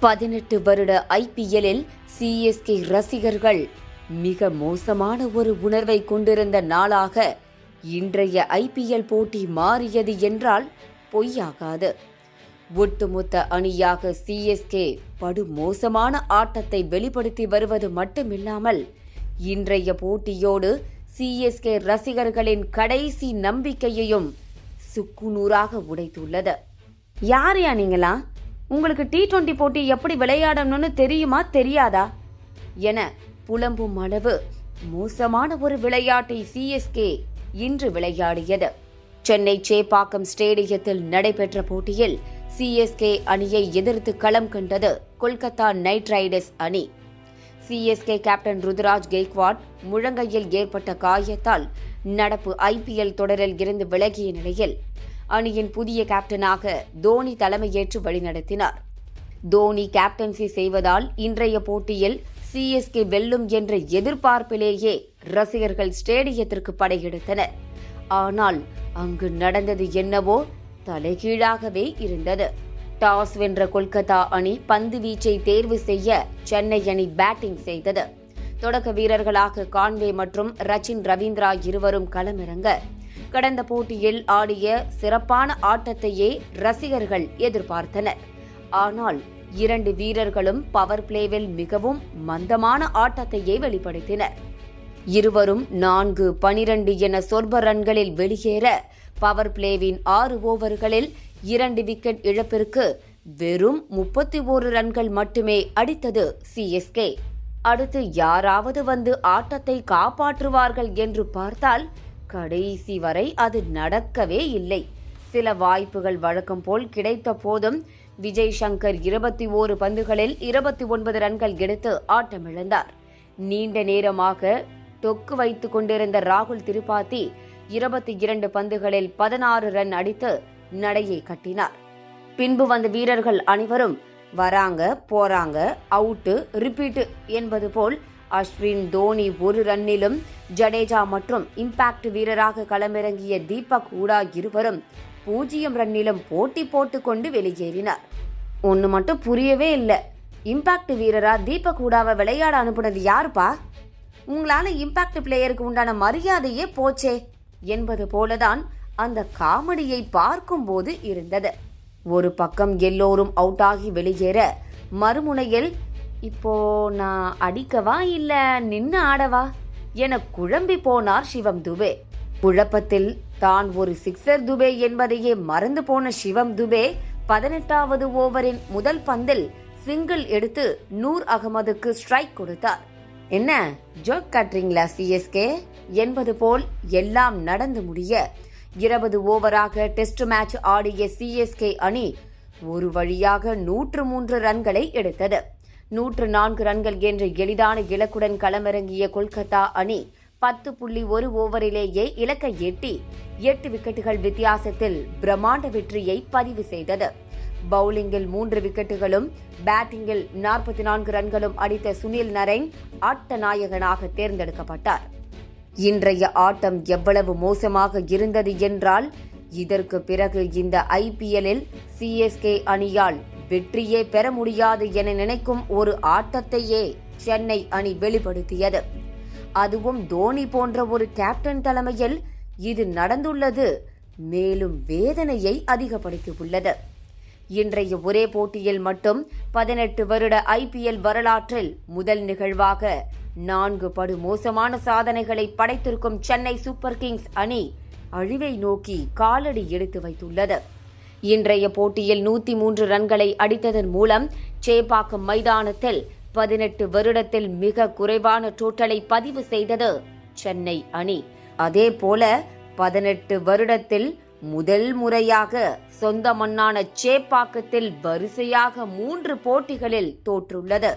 18 வருட ஐபிஎல்லில் சிஎஸ்கே ரசிகர்கள் மிக மோசமான ஒரு உணர்வை கொண்டிருந்த நாளாக இன்றைய ஐபிஎல் போட்டி மாறியது என்றால் பொய்யாகாது. ஒட்டுமொத்த அணியாக சிஎஸ்கே படுமோசமான ஆட்டத்தை வெளிப்படுத்தி வருவது மட்டுமில்லாமல் இன்றைய போட்டியோடு சிஎஸ்கே ரசிகர்களின் கடைசி நம்பிக்கையையும் சுக்குநூறாக உடைத்துள்ளது. யாரையா நீங்களா? உங்களுக்கு T20 போட்டி எப்படி விளையாடணும்னு தெரியுமா தெரியாதா என புலம்பும் அளவு மோசமான ஒரு விளையாட்டை சிஎஸ்கே இன்று விளையாடியது. சென்னை சேப்பாக்கம் ஸ்டேடியத்தில் நடைபெற்ற போட்டியில் சிஎஸ்கே அணியை எதிர்த்து களம் கண்டது கொல்கத்தா நைட் ரைடர்ஸ் அணி. சிஎஸ்கே கேப்டன் ருதுராஜ் கெய்க்வாட் முழங்கையில் ஏற்பட்ட காயத்தால் நடப்பு ஐபிஎல் தொடரில் இருந்து விலகிய நிலையில் அணியின் புதிய கேப்டனாக தோனி தலைமையேற்று வழிநடத்தினார். தோனி கேப்டன்சி செய்வதால் இன்றைய போட்டியில் சிஎஸ்கே வெல்லும் என்ற எதிர்பார்ப்பிலேயே ரசிகர்கள் ஸ்டேடியத்திற்கு படையெடுத்தனர். ஆனால் அங்கு நடந்தது என்னவோ தலைகீழாகவே இருந்தது. டாஸ் வென்ற கொல்கத்தா அணி பந்து வீச்சை தேர்வு செய்ய சென்னை அணி பேட்டிங் செய்தது. தொடக்க வீரர்களாக கான்வே மற்றும் ரச்சின் ரவீந்திரா இருவரும் களமிறங்க கடந்த போட்டியில் ஆடிய சிறப்பான ஆட்டத்தையே ரசிகர்கள் எதிர்பார்த்தனர். ஆனால் இரண்டு வீரர்களும் பவர் பிளேவில் மிகவும் மந்தமான ஆட்டத்தையே வெளிப்படுத்தினர். இருவரும் 4-12 என சொற்ப ரன்களில் வெளியேற பவர் பிளேவின் 6 ஓவர்களில் 2 விக்கெட் இழப்பிற்கு வெறும் 31 ரன்கள் மட்டுமே அடித்தது சிஎஸ்கே. அடுத்து யாராவது வந்து ஆட்டத்தை காப்பாற்றுவார்கள் என்று பார்த்தால் கடைசி வரை அது நடக்கவே இல்லை. சில வாய்ப்புகள் வழக்கம் போல் கிடைத்த போதும் விஜய் சங்கர் 21 பந்துகளில் 29 ரன்கள் எடுத்து ஆட்டமிழந்தார். நீண்ட நேரமாக தொக்கு வைத்துக் கொண்டிருந்த ராகுல் திரிபாதி 22 பந்துகளில் 16 ரன் அடித்து நடையை கட்டினார். பின்பு வந்த வீரர்கள் அனைவரும் வராங்க போறாங்க, அவுட்டு ரிப்பீட்டு என்பது போல் அஸ்வின், தோனி 1 ரன்னிலும், ஜடேஜா மற்றும் இம்பாக்ட் வீரராக களமிறங்கிய தீபக் ஹூடா இருவரும் 0 ரன்னிலும் போட்டி போட்டுக்கொண்டு வெளியேறினார். ஒன்று மட்டும் புரியவே இல்லை, இம்பாக்ட் வீரரா தீபக் ஹூடாவை விளையாட அனுப்புனது யாருப்பா? உங்களால இம்பாக்ட் பிளேயருக்கு உண்டான மரியாதையே போச்சே என்பது போலதான் அந்த காமெடியை பார்க்கும்போது இருந்தது. ஒரு பக்கம் எல்லோரும் அவுட் ஆகி வெளியேற, மறுமுனையில் இப்போ நான் அடிக்கவா இல்ல நின்னு ஆடவா என குழம்பி போனார் சிவம் துபே. குழப்பத்தில் தான் ஒரு சிக்ஸர் துபே என்பதையே மறந்து போன சிவம் துபே 18வது ஓவரின் முதல் பந்தில் சிங்கிள் எடுத்து நூர் அகமதுக்கு ஸ்ட்ரைக் கொடுத்தார். என்ன ஜோக் காட்டுறீங்களா சிஎஸ்கே என்பது போல் எல்லாம் நடந்து முடிய 20 ஓவராக டெஸ்ட் மேட்ச் ஆடிய சிஎஸ்கே அணி ஒரு வழியாக 103 ரன்களை எடுத்தது. 104 ரன்கள் என்ற எளிதான இலக்குடன் களமிறங்கிய கொல்கத்தா அணி 10.1 ஓவரிலேயே இலக்கை எட்டி 8 விக்கெட்டுகள் வித்தியாசத்தில் பிரம்மாண்ட வெற்றியை பதிவு செய்தது. பவுலிங்கில் 3 விக்கெட்டுகளும் பேட்டிங்கில் 44 ரன்களும் அடித்த சுனில் நரைன் ஆட்ட நாயகனாக தேர்ந்தெடுக்கப்பட்டார். இன்றைய ஆட்டம் எவ்வளவு மோசமாக இருந்தது என்றால், இதற்கு பிறகு இந்த ஐபிஎல்லில் சிஎஸ்கே அணியால் வெற்றியே பெற முடியாது என நினைக்கும் ஒரு ஆட்டத்தையே சென்னை அணி வெளிப்படுத்தியது. அதுவும் தோனி போன்ற ஒரு கேப்டன் தலைமையில் இது நடந்துள்ளது மேலும் வேதனையை அதிகப்படுத்தியுள்ளது. இன்றைய ஒரே போட்டியில் மட்டும் 18 வருட ஐபிஎல் வரலாற்றில் முதல் நிகழ்வாக 4 படுமோசமான சாதனைகளை படைத்திருக்கும் சென்னை சூப்பர் கிங்ஸ் அணி அழிவை நோக்கி காலடி எடுத்து வைத்துள்ளது. இன்றைய போட்டியில் 103 ரன்களை அடித்ததன் மூலம் சேப்பாக்கம் மைதானத்தில் 18 வருடத்தில் மிக குறைவான டோட்டலை பதிவு செய்தது சென்னை அணி. அதே போல 18 வருடத்தில் முதல் முறையாக சொந்த மண்ணான சேப்பாக்கத்தில் வரிசையாக 3 போட்டிகளில் தோற்றுள்ளது.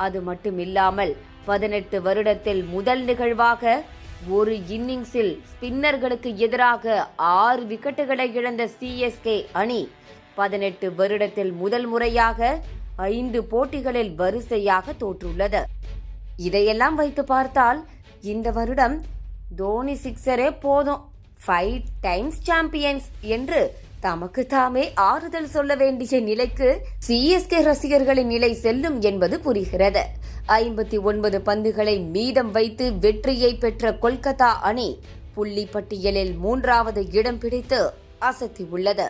அது மட்டுமில்லாமல் 18 வருடத்தில் முதல் நிகழ்வாக ஒரு இன்னிங்ஸில் ஸ்பின்னர்களுக்கு எதிராக 6 விக்கெட்டுகளை இழந்த சிஎஸ்கே அணி 18 வருடத்தில் முதல் முறையாக 5 போட்டிகளில் வரிசையாக தோற்றுள்ளது. இதையெல்லாம் வைத்து பார்த்தால் இந்த வருடம் தோனி சிக்ஸரே போதும், 5 டைம்ஸ் சாம்பியன்ஸ் என்று தமக்கு தாமே ஆறுதல் சொல்ல வேண்டிய நிலைக்கு சிஎஸ்கே ரசிகர்களின் நிலை செல்லும் என்பது புரிகிறது. 59 பந்துகளை மீதம் வைத்து வெற்றியை பெற்ற கொல்கத்தா அணி புள்ளி பட்டியலில் 3வது இடம் பிடித்து அசத்தியுள்ளது.